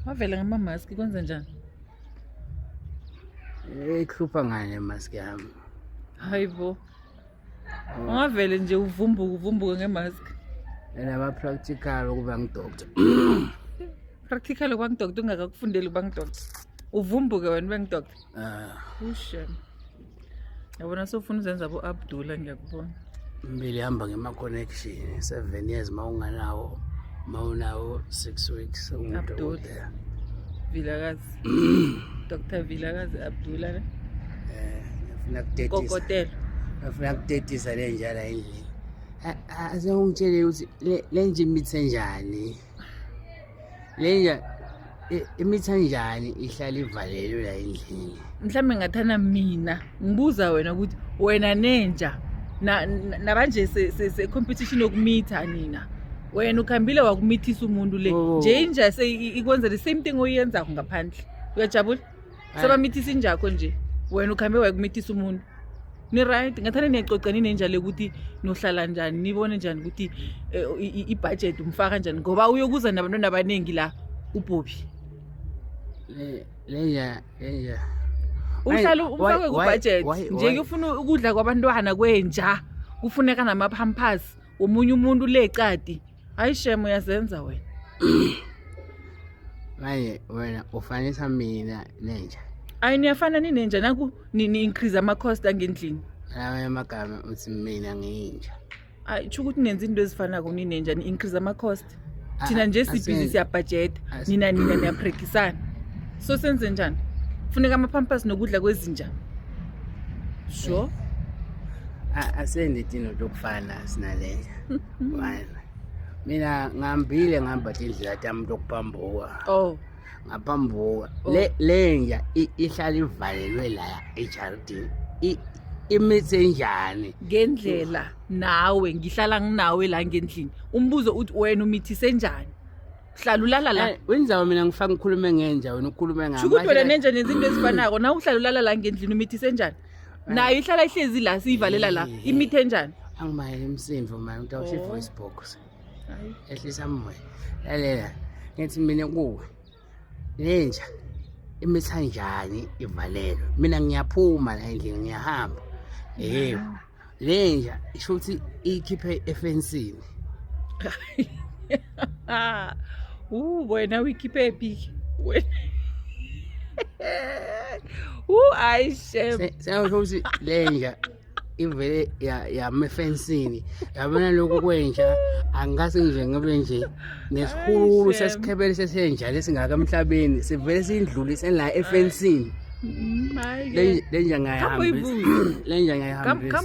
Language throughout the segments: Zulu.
Wavela ngama-mask kwenza njani? Ikhupha ngane mask yami. Hayibo. Ungavele nje uvumbuke ngemask. Laba practical ukuba ngidoctor. Practical kwa ngidoctor ungakakufundeli ukuba ngidoctor. Uvumbuke wena ube ngidoctor. Ushem. Yabona sofuna uzenza abo Abdullah ngiyakubona. Mbili hamba ngema-connection 7 years mawunganawo mawunawo 6 weeks Abdullah Vilakazi. Dr. Vilakazi Abdullah ne? ngifuna kutetisa. Kokotela. Ngifuna kutetisa le njala endlini. Ase ungitshele ukuthi le nje imithe njani. Le nje imithe njani ihlala ivalelwe la endlini. Mhlambe ngathana mina ngibuza wena ukuthi wena nenja nabanje se competition yokumitha nina wena ukhambile wakumithisa umuntu le nje inja ikwenza the same thing oyenza ngaphandle uyajabula sebamithisa injakho nje wena ukhambe wakumithisa umuntu ni right ngathana niyacocana nenja le ukuthi nohlala njani nibone njani ukuthi i-budget umfaka njani ngoba uyokuza nabantwana abanengi la uBobby le uhlala ufake ku-budget nje ufuna ukudla kwabantwana kwenja kufuneka nama-pampers omunye umuntu le cadi hayi shemo uyazenza wena manje wena ufanisa mina nenja hayi niyafana ninenja naku ni-increase ama-cost angendlini lawa amagama uthi mina ngiyinja hayi tsho ukuthi nenza into ezifanako ninenja ni-increase ama-cost thina nje sibhizi siyabhajeta nina niyaprekisana so senze njani funeka ama-pampers nokudla kwezinja sure asendidino lokufana sinalenja mina ngihambile ngihamba indlela yami lokuphambuka ngaphambuka lenja ihlala ivalelwe la ejardini imithe njani ngendlela nawe ngihlala nginawe la ngendlini umbuzo uthi wena umithise njani hlala ulala la wenzayo mina ngifaka ngikhulume ngenja wena ukhulume ngami ukuthi wena nenja nezinto ezifanako na uhlala ulala la ngendlini umithise njani nayo ihlala ihlezi la siyivalela la imithe njani angimayele imsimvo manje utawusho ivoice box ehlisa moya lalela ngithi mina kuwe nenja imitha njani ivalelwe mina ngiyaphuma la endlini ngiyahamba lenja isho ukuthi ikhiphe efensini wena uyikhiphe ephi wena ayishem sewusho ukuthi lenja ivele yamefensini yabona lokho kwenja angase nje ngibe nje nesihulu sesikhebele sesenja lesingakamhlabeni sivele sindlulise la efensini lenja ngayihambisa lenja ngayihambisa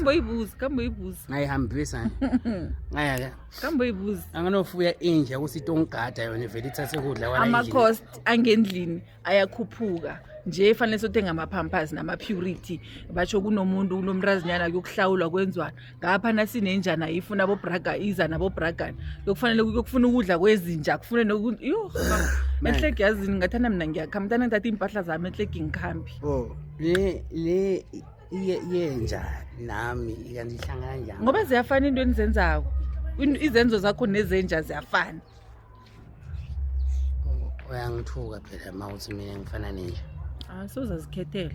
kambo ibuza ngayihambisa ngaya kambo ibuza anganofuya inja kusitongada yona ivele ithathe ukudla kwala ama-cost angendlini ayakhuphuka nje fanele sothenga ama-pampers nama-purity batsho kunomuntu unomrazinyana yokuhlawulwa kwenzwana ngapha nasinenja nayo ifuna abobraga iza nabobragana kuyokufuna ukudla kwezinja kufune mehleki yazini ngathanda mina ngiyakhamtana ngithatha iy'mpahla zami mehleki ngikhambi le yenja nami kanti ihlangana njani ngoba ziyafana into enizenzako izenzo zakho nezenja ziyafana uyangithuka phela ma uthi mina ngifana nenja sozazikhethela